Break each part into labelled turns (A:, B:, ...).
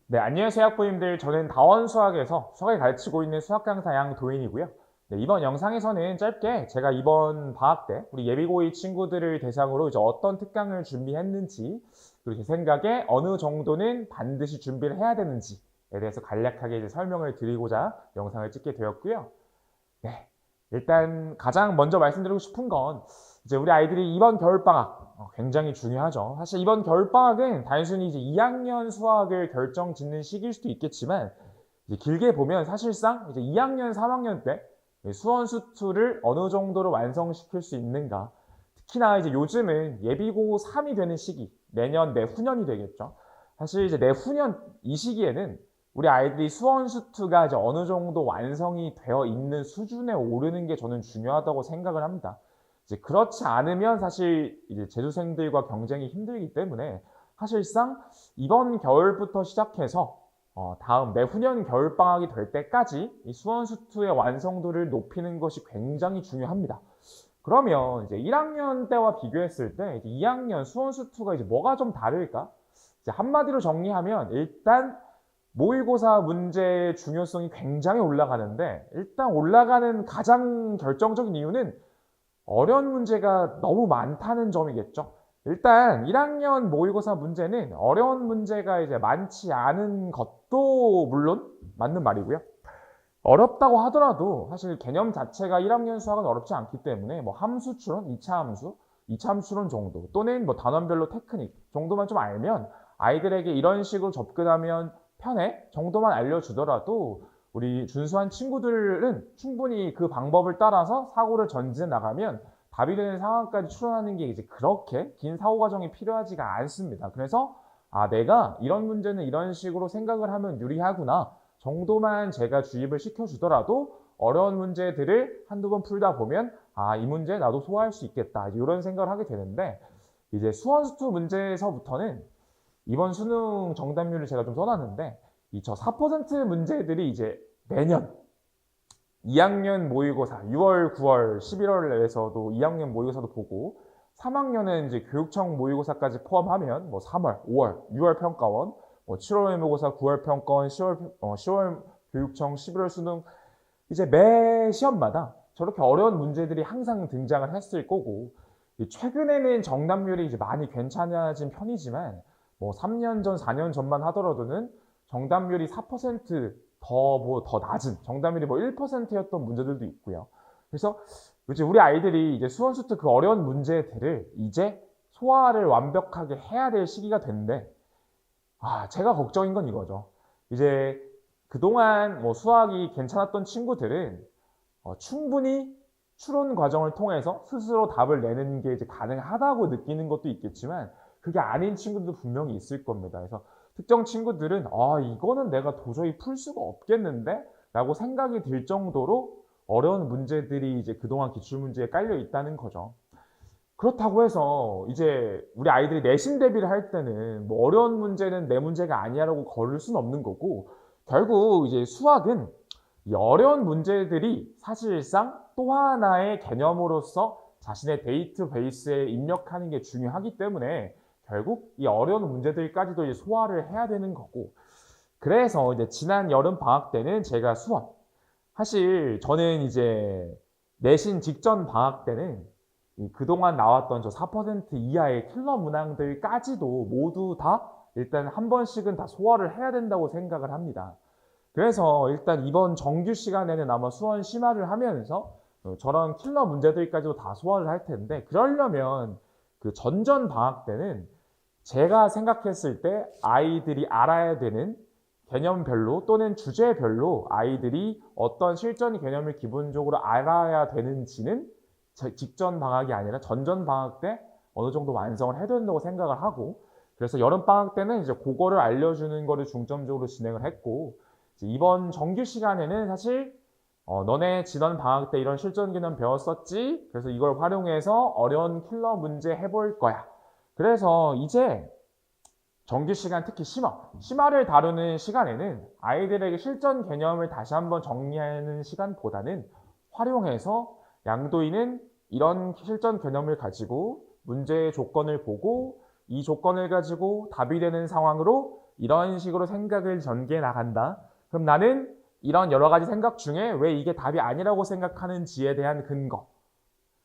A: 네, 안녕하세요, 학부모님들. 저는 다원수학에서 수학을 가르치고 있는 수학 강사 양도인이고요. 네, 이번 영상에서는 짧게 제가 이번 방학 때 우리 예비고2 친구들을 대상으로 이제 어떤 특강을 준비했는지, 그리고 제 생각에 어느 정도는 반드시 준비를 해야 되는지에 대해서 간략하게 이제 설명을 드리고자 영상을 찍게 되었고요. 네, 일단 가장 먼저 말씀드리고 싶은 건 이제 우리 아이들이 이번 겨울방학 굉장히 중요하죠. 사실 이번 겨울방학은 단순히 이제 2학년 수학을 결정 짓는 시기일 수도 있겠지만 이제 길게 보면 사실상 이제 2학년, 3학년 때 수원수투를 어느 정도로 완성시킬 수 있는가. 특히나 이제 요즘은 예비고 3이 되는 시기, 내년, 내후년이 되겠죠. 사실 이제 내후년 이 시기에는 우리 아이들이 수원수투가 이제 어느 정도 완성이 되어 있는 수준에 오르는 게 저는 중요하다고 생각을 합니다. 이제 그렇지 않으면 사실 이제 재수생들과 경쟁이 힘들기 때문에 사실상 이번 겨울부터 시작해서 다음 내후년 겨울방학이 될 때까지 이 수원수투의 완성도를 높이는 것이 굉장히 중요합니다. 그러면 이제 1학년 때와 비교했을 때 이제 2학년 수원수투가 이제 뭐가 좀 다를까? 이제 한마디로 정리하면 일단 모의고사 문제의 중요성이 굉장히 올라가는데 일단 올라가는 가장 결정적인 이유는 어려운 문제가 너무 많다는 점이겠죠. 일단 1학년 모의고사 문제는 어려운 문제가 이제 많지 않은 것도 물론 맞는 말이고요. 어렵다고 하더라도 사실 개념 자체가 1학년 수학은 어렵지 않기 때문에 뭐 함수 추론, 2차 함수, 2차 함수 추론 정도 또는 뭐 단원별로 테크닉 정도만 좀 알면 아이들에게 이런 식으로 접근하면 편해 정도만 알려주더라도 우리 준수한 친구들은 충분히 그 방법을 따라서 사고를 전진해 나가면 답이 되는 상황까지 추론하는 게 이제 그렇게 긴 사고 과정이 필요하지가 않습니다. 그래서 내가 이런 문제는 이런 식으로 생각을 하면 유리하구나 정도만 제가 주입을 시켜주더라도 어려운 문제들을 한두 번 풀다 보면 이 문제 나도 소화할 수 있겠다 이런 생각을 하게 되는데 이제 수원수투 문제에서부터는 이번 수능 정답률을 제가 좀 써놨는데 이 저 4% 문제들이 이제 매년 2학년 모의고사 6월, 9월, 11월에서도 2학년 모의고사도 보고 3학년은 이제 교육청 모의고사까지 포함하면 뭐 3월, 5월, 6월 평가원, 뭐 7월 모의고사, 9월 평가원, 10월 교육청, 11월 수능 이제 매 시험마다 저렇게 어려운 문제들이 항상 등장을 했을 거고 최근에는 정답률이 이제 많이 괜찮아진 편이지만 뭐 3년 전, 4년 전만 하더라도는 정답률이 4%더 낮은 정답률이 뭐 1%였던 문제들도 있고요. 그래서 이제 우리 아이들이 이제 수원수투 그 어려운 문제들을 이제 소화를 완벽하게 해야 될 시기가 됐는데 제가 걱정인 건 이거죠. 이제 그동안 뭐 수학이 괜찮았던 친구들은 충분히 추론 과정을 통해서 스스로 답을 내는 게 이제 가능하다고 느끼는 것도 있겠지만 그게 아닌 친구들도 분명히 있을 겁니다. 그래서 특정 친구들은 이거는 내가 도저히 풀 수가 없겠는데? 라고 생각이 들 정도로 어려운 문제들이 이제 그동안 기출문제에 깔려 있다는 거죠. 그렇다고 해서 이제 우리 아이들이 내신 대비를 할 때는 뭐 어려운 문제는 내 문제가 아니야라고 걸을 수는 없는 거고 결국 이제 수학은 이 어려운 문제들이 사실상 또 하나의 개념으로서 자신의 데이터베이스에 입력하는 게 중요하기 때문에 결국 이 어려운 문제들까지도 이제 소화를 해야 되는 거고 그래서 이제 지난 여름 방학 때는 제가 수원 사실 저는 이제 내신 직전 방학 때는 그동안 나왔던 저 4% 이하의 킬러 문항들까지도 모두 다 일단 한 번씩은 다 소화를 해야 된다고 생각을 합니다. 그래서 일단 이번 정규 시간에는 아마 수원 심화를 하면서 저런 킬러 문제들까지도 다 소화를 할 텐데 그러려면 그 전전 방학 때는 제가 생각했을 때 아이들이 알아야 되는 개념별로 또는 주제별로 아이들이 어떤 실전 개념을 기본적으로 알아야 되는지는 직전 방학이 아니라 전전 방학 때 어느 정도 완성을 해야 된다고 생각을 하고 그래서 여름 방학 때는 이제 그거를 알려주는 거를 중점적으로 진행을 했고 이번 정규 시간에는 사실 너네 지난 방학 때 이런 실전 개념 배웠었지? 그래서 이걸 활용해서 어려운 킬러 문제 해볼 거야. 그래서 이제 정규 시간 특히 심화를 다루는 시간에는 아이들에게 실전 개념을 다시 한번 정리하는 시간보다는 활용해서 양도인은 이런 실전 개념을 가지고 문제의 조건을 보고 이 조건을 가지고 답이 되는 상황으로 이런 식으로 생각을 전개해 나간다. 그럼 나는 이런 여러 가지 생각 중에 왜 이게 답이 아니라고 생각하는지에 대한 근거.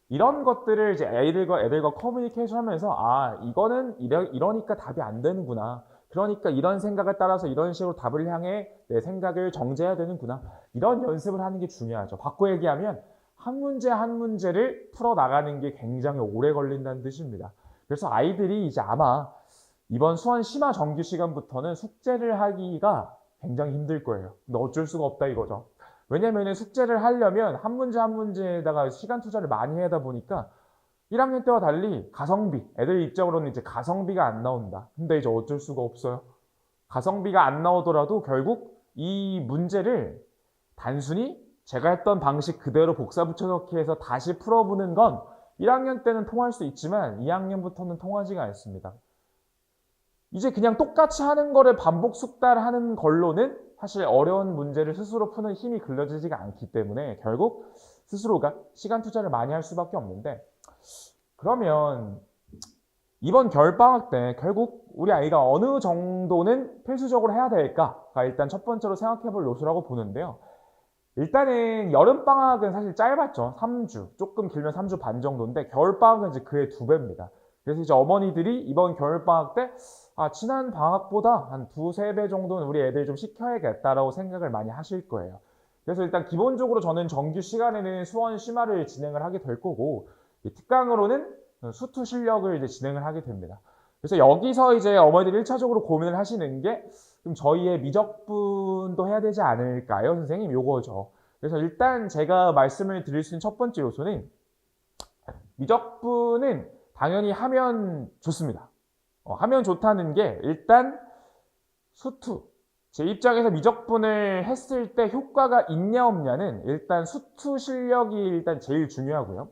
A: 이런 것들을 이제 애들과 커뮤니케이션 하면서, 아, 이거는 이러니까 답이 안 되는구나. 그러니까 이런 생각을 따라서 이런 식으로 답을 향해 내 생각을 정제해야 되는구나. 이런 연습을 하는 게 중요하죠. 바꿔 얘기하면 한 문제 한 문제를 풀어나가는 게 굉장히 오래 걸린다는 뜻입니다. 그래서 아이들이 이제 아마 이번 수원 심화 정규 시간부터는 숙제를 하기가 굉장히 힘들 거예요. 근데 어쩔 수가 없다 이거죠. 왜냐면 숙제를 하려면 한 문제 한 문제에다가 시간 투자를 많이 해야 하다 보니까 1학년 때와 달리 가성비, 애들 입장으로는 이제 가성비가 안 나온다. 근데 이제 어쩔 수가 없어요. 가성비가 안 나오더라도 결국 이 문제를 단순히 제가 했던 방식 그대로 복사 붙여넣기 해서 다시 풀어보는 건 1학년 때는 통할 수 있지만 2학년부터는 통하지가 않습니다. 이제 그냥 똑같이 하는 거를 반복 숙달하는 걸로는 사실 어려운 문제를 스스로 푸는 힘이 길러지지가 않기 때문에 결국 스스로가 시간 투자를 많이 할 수밖에 없는데, 그러면 이번 겨울방학 때 결국 우리 아이가 어느 정도는 필수적으로 해야 될까가 일단 첫 번째로 생각해 볼 요소라고 보는데요. 일단은 여름방학은 사실 짧았죠. 3주, 조금 길면 3주 반 정도인데 겨울방학은 이제 그의 2배입니다. 그래서 이제 어머니들이 이번 겨울방학 때 지난 방학보다 한 2~3배 정도는 우리 애들 좀 시켜야겠다라고 생각을 많이 하실 거예요. 그래서 일단 기본적으로 저는 정규 시간에는 수원 심화를 진행을 하게 될 거고, 특강으로는 수투 실력을 이제 진행을 하게 됩니다. 그래서 여기서 이제 어머니들이 1차적으로 고민을 하시는 게, 그럼 저희의 미적분도 해야 되지 않을까요, 선생님? 요거죠. 그래서 일단 제가 말씀을 드릴 수 있는 첫 번째 요소는, 미적분은 당연히 하면 좋습니다. 하면 좋다는 게, 일단 수투, 제 입장에서 미적분을 했을 때 효과가 있냐 없냐는 일단 수투 실력이 일단 제일 중요하고요.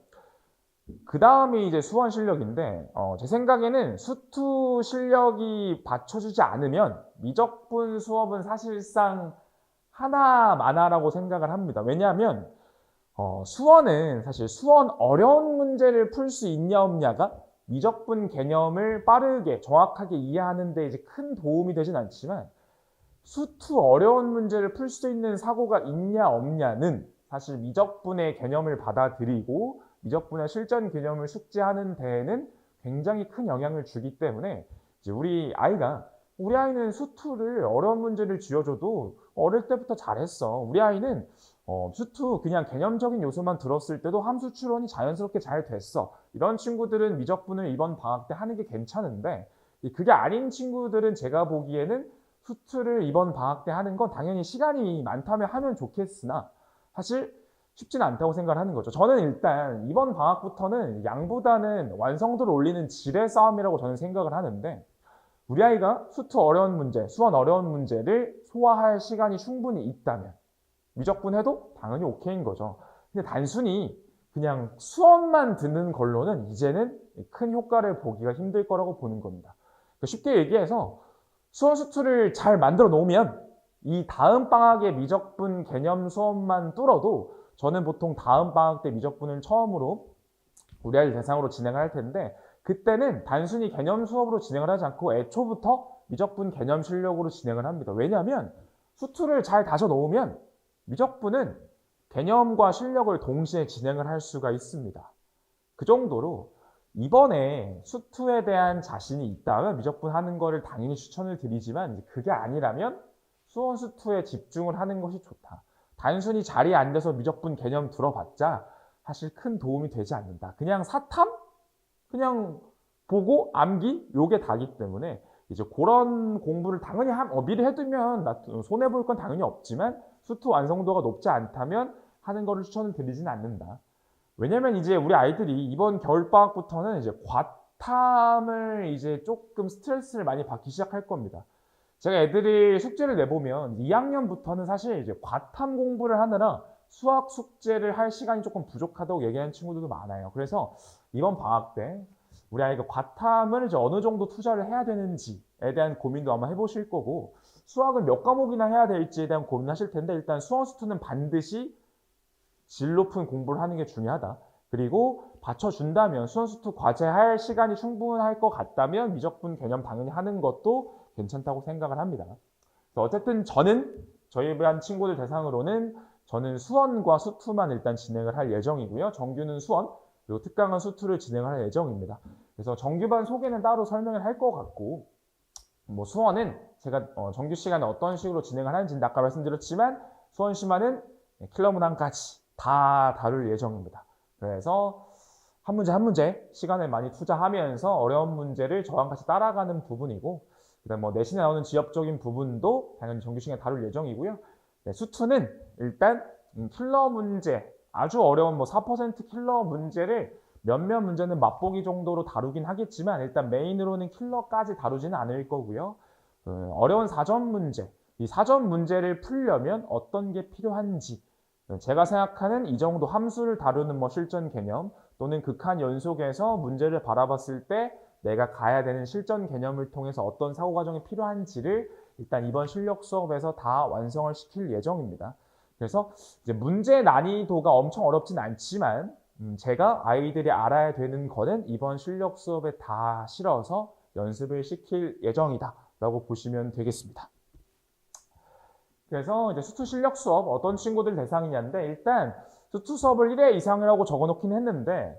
A: 그 다음이 이제 수원 실력인데, 제 생각에는 수투 실력이 받쳐주지 않으면 미적분 수업은 사실상 하나마나라고 생각을 합니다. 왜냐하면 수원은 사실 수원 어려운 문제를 풀 수 있냐 없냐가 미적분 개념을 빠르게 정확하게 이해하는 데 이제 큰 도움이 되진 않지만, 수투 어려운 문제를 풀 수 있는 사고가 있냐 없냐는 사실 미적분의 개념을 받아들이고 미적분의 실전 개념을 숙지하는 데에는 굉장히 큰 영향을 주기 때문에, 이제 우리 아이는 수투를 어려운 문제를 쥐어줘도 어릴 때부터 잘했어. 우리 아이는 수투 그냥 개념적인 요소만 들었을 때도 함수 추론이 자연스럽게 잘 됐어. 이런 친구들은 미적분을 이번 방학 때 하는 게 괜찮은데, 그게 아닌 친구들은 제가 보기에는 수투를 이번 방학 때 하는 건 당연히 시간이 많다면 하면 좋겠으나 사실 쉽지는 않다고 생각을 하는 거죠. 저는 일단 이번 방학부터는 양보다는 완성도를 올리는 질의 싸움이라고 저는 생각을 하는데, 우리 아이가 수투 어려운 문제, 수원 어려운 문제를 소화할 시간이 충분히 있다면 미적분 해도 당연히 오케이인 거죠. 근데 단순히 그냥 수원만 듣는 걸로는 이제는 큰 효과를 보기가 힘들 거라고 보는 겁니다. 쉽게 얘기해서 수원 수투를 잘 만들어 놓으면 이 다음 방학의 미적분 개념 수업만 뚫어도, 저는 보통 다음 방학 때 미적분을 처음으로 우리 아이들 대상으로 진행을 할 텐데, 그때는 단순히 개념 수업으로 진행을 하지 않고 애초부터 미적분 개념 실력으로 진행을 합니다. 왜냐하면 수투를 잘 다져 놓으면 미적분은 개념과 실력을 동시에 진행을 할 수가 있습니다. 그 정도로 이번에 수투에 대한 자신이 있다면 미적분 하는 거를 당연히 추천을 드리지만, 그게 아니라면 수원 수투에 집중을 하는 것이 좋다. 단순히 자리에 앉아서 미적분 개념 들어봤자 사실 큰 도움이 되지 않는다. 그냥 사탐? 그냥 보고 암기? 요게 다기 때문에 이제 그런 공부를 당연히 미리 해두면 손해볼 건 당연히 없지만 수투 완성도가 높지 않다면 하는 거를 추천을 드리진 않는다. 왜냐면 이제 우리 아이들이 이번 겨울방학부터는 이제 과탐을 이제 조금 스트레스를 많이 받기 시작할 겁니다. 제가 애들이 숙제를 내보면 2학년부터는 사실 이제 과탐 공부를 하느라 수학 숙제를 할 시간이 조금 부족하다고 얘기하는 친구들도 많아요. 그래서 이번 방학 때 우리 아이가 과탐을 이제 어느 정도 투자를 해야 되는지에 대한 고민도 아마 해보실 거고, 수학을 몇 과목이나 해야 될지에 대한 고민하실 텐데, 일단 수원 수투는 반드시 질 높은 공부를 하는 게 중요하다. 그리고 받쳐준다면 수원 수투 과제할 시간이 충분할 것 같다면 미적분 개념 당연히 하는 것도 괜찮다고 생각을 합니다. 그래서 어쨌든 저희 반 친구들 대상으로는 저는 수원과 수투만 일단 진행을 할 예정이고요. 정규는 수원, 그리고 특강은 수투를 진행을 할 예정입니다. 그래서 정규반 소개는 따로 설명을 할 것 같고, 뭐 수원은 제가 정규 시간에 어떤 식으로 진행을 하는지는 아까 말씀드렸지만 수원시만은 킬러 문항까지 다 다룰 예정입니다. 그래서 한 문제 한 문제 시간을 많이 투자하면서 어려운 문제를 저랑 같이 따라가는 부분이고, 그다음 뭐 내신에 나오는 지엽적인 부분도 당연히 정규 시간에 다룰 예정이고요. 네, 수투는 일단 킬러 문제, 아주 어려운 뭐 4% 킬러 문제를 몇몇 문제는 맛보기 정도로 다루긴 하겠지만 일단 메인으로는 킬러까지 다루지는 않을 거고요. 어려운 사전 문제, 이 사전 문제를 풀려면 어떤 게 필요한지, 제가 생각하는 이 정도 함수를 다루는 뭐 실전 개념 또는 극한 연속에서 문제를 바라봤을 때 내가 가야 되는 실전 개념을 통해서 어떤 사고 과정이 필요한지를 일단 이번 실력 수업에서 다 완성을 시킬 예정입니다. 그래서 이제 문제 난이도가 엄청 어렵진 않지만 제가 아이들이 알아야 되는 거는 이번 실력 수업에 다 실어서 연습을 시킬 예정이다 라고 보시면 되겠습니다. 그래서 이제 수투 실력 수업 어떤 친구들 대상이냐인데, 일단 수투 수업을 1회 이상이라고 적어놓긴 했는데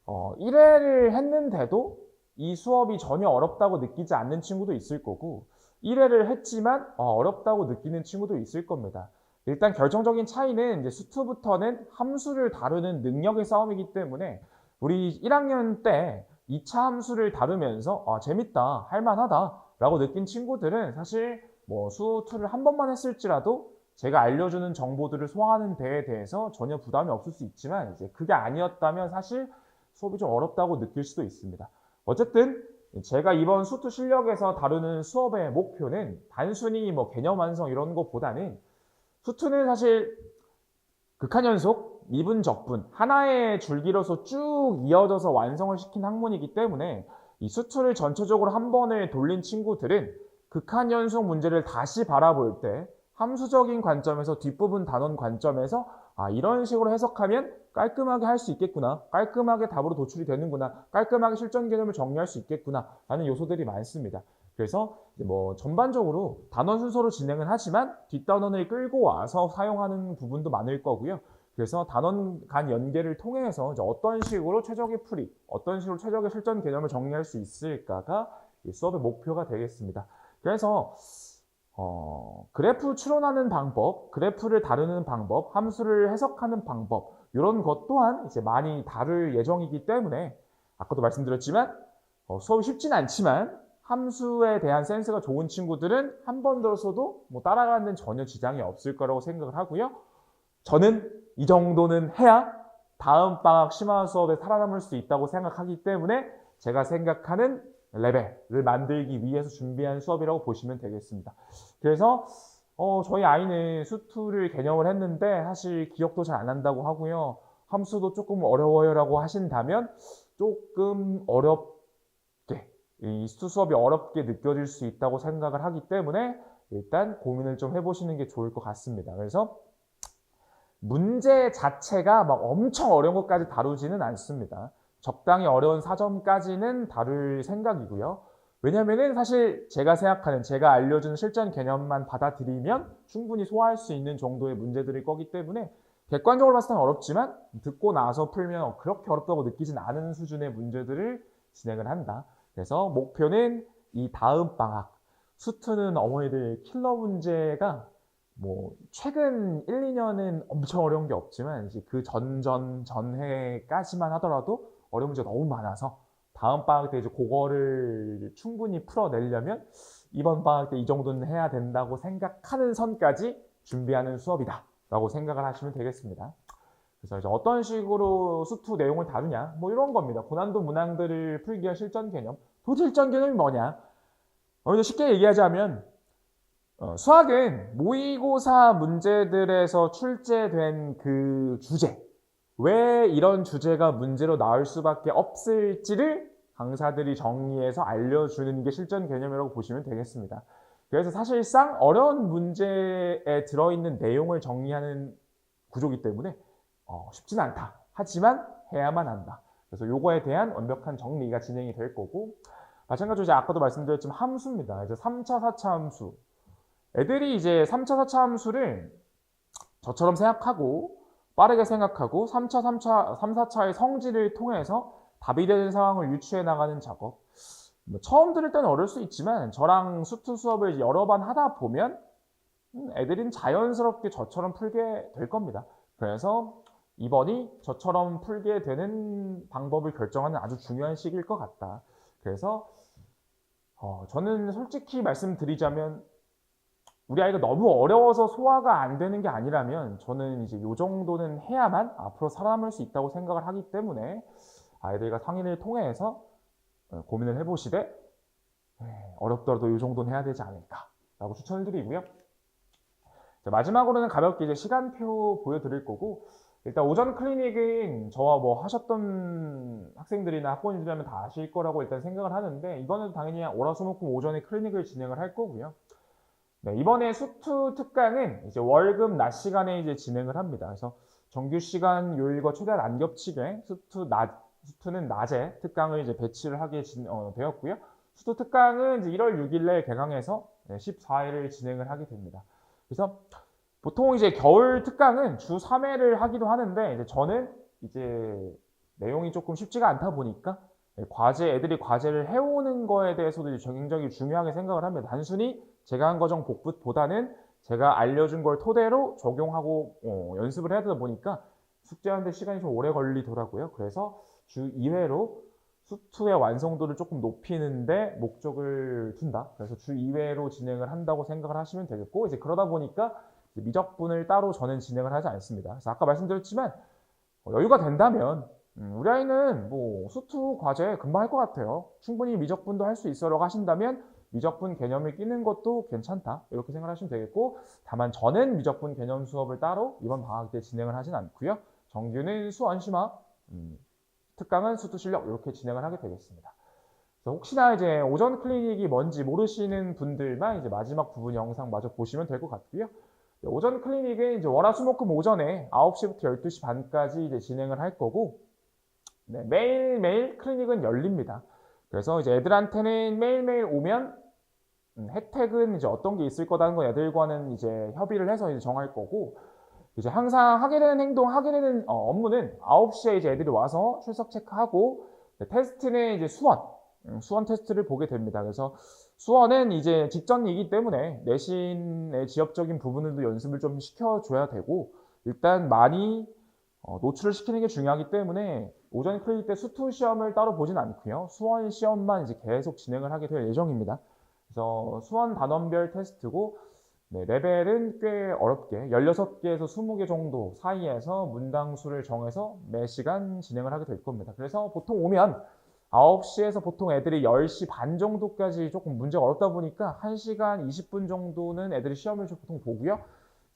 A: 1회를 했는데도 이 수업이 전혀 어렵다고 느끼지 않는 친구도 있을 거고, 1회를 했지만 어렵다고 느끼는 친구도 있을 겁니다. 일단 결정적인 차이는 이제 수투부터는 함수를 다루는 능력의 싸움이기 때문에 우리 1학년 때 2차 함수를 다루면서 재밌다, 할만하다 라고 느낀 친구들은 사실 뭐 수투를 한 번만 했을지라도 제가 알려주는 정보들을 소화하는 데에 대해서 전혀 부담이 없을 수 있지만, 이제 그게 아니었다면 사실 수업이 좀 어렵다고 느낄 수도 있습니다. 어쨌든 제가 이번 수투 실력에서 다루는 수업의 목표는 단순히 뭐 개념 완성 이런 것보다는, 수투는 사실 극한 연속, 미분, 적분 하나의 줄기로서 쭉 이어져서 완성을 시킨 학문이기 때문에 이 수투를 전체적으로 한 번에 돌린 친구들은 극한 연속 문제를 다시 바라볼 때 함수적인 관점에서 뒷부분 단원 관점에서 이런 식으로 해석하면 깔끔하게 할 수 있겠구나, 깔끔하게 답으로 도출이 되는구나, 깔끔하게 실전 개념을 정리할 수 있겠구나 라는 요소들이 많습니다. 그래서 뭐 전반적으로 단원 순서로 진행은 하지만 뒷단원을 끌고 와서 사용하는 부분도 많을 거고요. 그래서 단원 간 연계를 통해서 이제 어떤 식으로 최적의 풀이, 어떤 식으로 최적의 실전 개념을 정리할 수 있을까가 이 수업의 목표가 되겠습니다. 그래서 그래프 추론하는 방법, 그래프를 다루는 방법, 함수를 해석하는 방법, 이런 것 또한 이제 많이 다룰 예정이기 때문에 아까도 말씀드렸지만 수업이 쉽진 않지만 함수에 대한 센스가 좋은 친구들은 한 번 들었어도 뭐 따라가는 데는 전혀 지장이 없을 거라고 생각을 하고요. 저는 이 정도는 해야 다음 방학 심화 수업에 살아남을 수 있다고 생각하기 때문에 제가 생각하는 레벨을 만들기 위해서 준비한 수업이라고 보시면 되겠습니다. 그래서 저희 아이는 수투를 개념을 했는데 사실 기억도 잘 안 난다고 하고요. 함수도 조금 어려워요 라고 하신다면 조금 이 수투 수업이 어렵게 느껴질 수 있다고 생각을 하기 때문에 일단 고민을 좀 해보시는 게 좋을 것 같습니다. 그래서 문제 자체가 막 엄청 어려운 것까지 다루지는 않습니다. 적당히 어려운 사점까지는 다룰 생각이고요. 왜냐면은 사실 제가 생각하는, 제가 알려준 실전 개념만 받아들이면 충분히 소화할 수 있는 정도의 문제들일 거기 때문에 객관적으로 봤을 때는 어렵지만 듣고 나서 풀면 그렇게 어렵다고 느끼진 않은 수준의 문제들을 진행을 한다. 그래서 목표는 이 다음 방학, 수투는 어머니들 킬러 문제가 뭐 최근 1, 2년은 엄청 어려운 게 없지만 이제 그 전해까지만 하더라도 어려운 문제가 너무 많아서 다음 방학 때 이제 그거를 충분히 풀어내려면 이번 방학 때 이 정도는 해야 된다고 생각하는 선까지 준비하는 수업이다 라고 생각을 하시면 되겠습니다. 그래서 이제 어떤 식으로 수투 내용을 다루냐, 뭐 이런 겁니다. 고난도 문항들을 풀기 위한 실전 개념. 도대체 실전 개념이 뭐냐? 쉽게 얘기하자면 수학은 모의고사 문제들에서 출제된 그 주제, 왜 이런 주제가 문제로 나올 수밖에 없을지를 강사들이 정리해서 알려주는 게 실전 개념이라고 보시면 되겠습니다. 그래서 사실상 어려운 문제에 들어있는 내용을 정리하는 구조이기 때문에 쉽지는 않다. 하지만 해야만 한다. 그래서 요거에 대한 완벽한 정리가 진행이 될 거고, 마찬가지로 이제 아까도 말씀드렸지만 함수입니다. 이제 3차, 4차 함수. 애들이 이제 3차, 4차 함수를 저처럼 생각하고 빠르게 생각하고 3차, 4차의 성질을 통해서 답이 되는 상황을 유추해 나가는 작업. 뭐 처음 들을 때는 어려울 수 있지만 저랑 수투 수업을 여러 번 하다 보면 애들은 자연스럽게 저처럼 풀게 될 겁니다. 그래서 이번이 저처럼 풀게 되는 방법을 결정하는 아주 중요한 시기일 것 같다. 그래서 저는 솔직히 말씀드리자면 우리 아이가 너무 어려워서 소화가 안 되는 게 아니라면 저는 이제 이 정도는 해야만 앞으로 살아남을 수 있다고 생각을 하기 때문에 아이들과 상의를 통해서 고민을 해보시되 어렵더라도 이 정도는 해야 되지 않을까라고 추천을 드리고요. 자, 마지막으로는 가볍게 이제 시간표 보여드릴 거고 일단 오전 클리닉은 저와 뭐 하셨던 학생들이나 학부모님들이라면 다 아실 거라고 일단 생각을 하는데 이거는 당연히 월화수목금 오전에 클리닉을 진행을 할 거고요. 네, 이번에 수투 특강은 이제 월금 낮 시간에 이제 진행을 합니다. 그래서 정규 시간 요일과 최대한 안 겹치게 수투는 낮에 특강을 이제 배치를 하게 되었고요. 수투 특강은 이제 1월 6일에 개강해서 14일을 진행을 하게 됩니다. 그래서 보통 이제 겨울 특강은 주 3회를 하기도 하는데 이제 저는 이제 내용이 조금 쉽지가 않다 보니까 애들이 과제를 해오는 거에 대해서도 굉장히 중요하게 생각을 합니다. 단순히 제가 한 과정 복습보다는 제가 알려준 걸 토대로 적용하고 연습을 해야 되다 보니까 숙제하는데 시간이 좀 오래 걸리더라고요. 그래서 주 2회로 수투의 완성도를 조금 높이는데 목적을 둔다. 그래서 주 2회로 진행을 한다고 생각을 하시면 되겠고 이제 그러다 보니까 미적분을 따로 저는 진행을 하지 않습니다. 그래서 아까 말씀드렸지만 여유가 된다면 우리 아이는 뭐 수투 과제 금방 할 것 같아요. 충분히 미적분도 할 수 있어라고 하신다면 미적분 개념을 끼는 것도 괜찮다 이렇게 생각하시면 되겠고 다만 저는 미적분 개념 수업을 따로 이번 방학 때 진행을 하진 않고요. 정규는 수원심화, 특강은 수투 실력 이렇게 진행을 하게 되겠습니다. 그래서 혹시나 이제 오전 클리닉이 뭔지 모르시는 분들만 이제 마지막 부분 영상 마저 보시면 될 것 같고요. 오전 클리닉은 이제 월화수목금 오전에 9시부터 12시 반까지 이제 진행을 할 거고 네, 매일매일 클리닉은 열립니다. 그래서 이제 애들한테는 매일매일 오면 혜택은 이제 어떤 게 있을 거라는 거 애들과는 이제 협의를 해서 이제 정할 거고 이제 항상 하게 되는 행동, 하게 되는 업무는 9시에 이제 애들이 와서 출석 체크하고 테스트는 이제 수원 테스트를 보게 됩니다. 그래서 수원은 이제 직전이기 때문에 내신의 지엽적인 부분들도 연습을 좀 시켜줘야 되고 일단 많이 노출을 시키는 게 중요하기 때문에 오전 클리닉 때 수투 시험을 따로 보진 않고요. 수원 시험만 이제 계속 진행을 하게 될 예정입니다. 그래서 수원 단원별 테스트고 네, 레벨은 꽤 어렵게 16개에서 20개 정도 사이에서 문당수를 정해서 매 시간 진행을 하게 될 겁니다. 그래서 보통 오면 9시에서 보통 애들이 10시 반 정도까지 조금 문제가 어렵다 보니까 1시간 20분 정도는 애들이 시험을 좀 보통 보고요.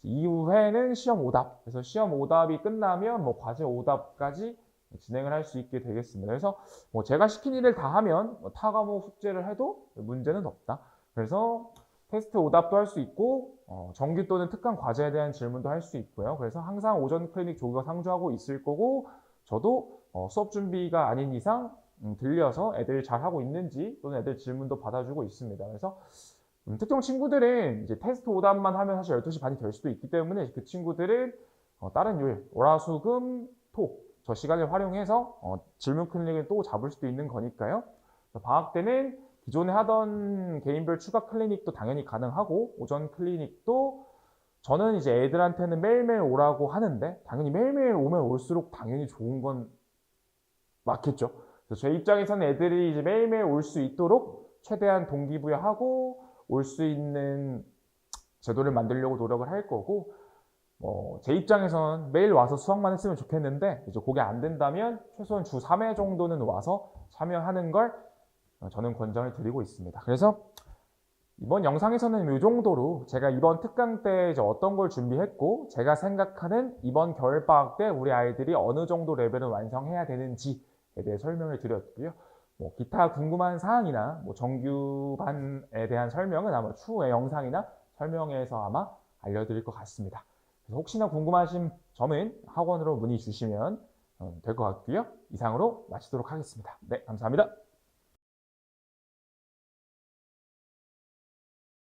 A: 이후에는 시험 오답. 그래서 시험 오답이 끝나면 뭐 과제 오답까지 진행을 할 수 있게 되겠습니다. 그래서 뭐 제가 시킨 일을 다 하면 타 과목 숙제를 해도 문제는 없다. 그래서 테스트 오답도 할 수 있고 정규 또는 특강 과제에 대한 질문도 할 수 있고요. 그래서 항상 오전 클리닉 조교가 상주하고 있을 거고 저도 수업 준비가 아닌 이상 들려서 애들 잘하고 있는지 또는 애들 질문도 받아주고 있습니다. 그래서 특정 친구들은 이제 테스트 오답만 하면 사실 12시 반이 될 수도 있기 때문에 그 친구들은 다른 요일, 월화수금, 토 저 시간을 활용해서 질문 클리닉을 또 잡을 수도 있는 거니까요. 방학 때는 기존에 하던 개인별 추가 클리닉도 당연히 가능하고 오전 클리닉도 저는 이제 애들한테는 매일매일 오라고 하는데 당연히 매일매일 오면 올수록 당연히 좋은 건 맞겠죠. 그래서 제 입장에서는 애들이 이제 매일매일 올 수 있도록 최대한 동기부여하고 올 수 있는 제도를 만들려고 노력을 할 거고 제 입장에서는 매일 와서 수학만 했으면 좋겠는데 이제 그게 안 된다면 최소한 주 3회 정도는 와서 참여하는 걸 저는 권장을 드리고 있습니다. 그래서 이번 영상에서는 이 정도로 제가 이번 특강 때 이제 어떤 걸 준비했고 제가 생각하는 이번 겨울방학 때 우리 아이들이 어느 정도 레벨을 완성해야 되는지에 대해 설명을 드렸고요. 기타 궁금한 사항이나 정규반에 대한 설명은 아마 추후의 영상이나 설명에서 아마 알려드릴 것 같습니다. 그래서 혹시나 궁금하신 점은 학원으로 문의 주시면 될 것 같고요. 이상으로 마치도록 하겠습니다. 네, 감사합니다.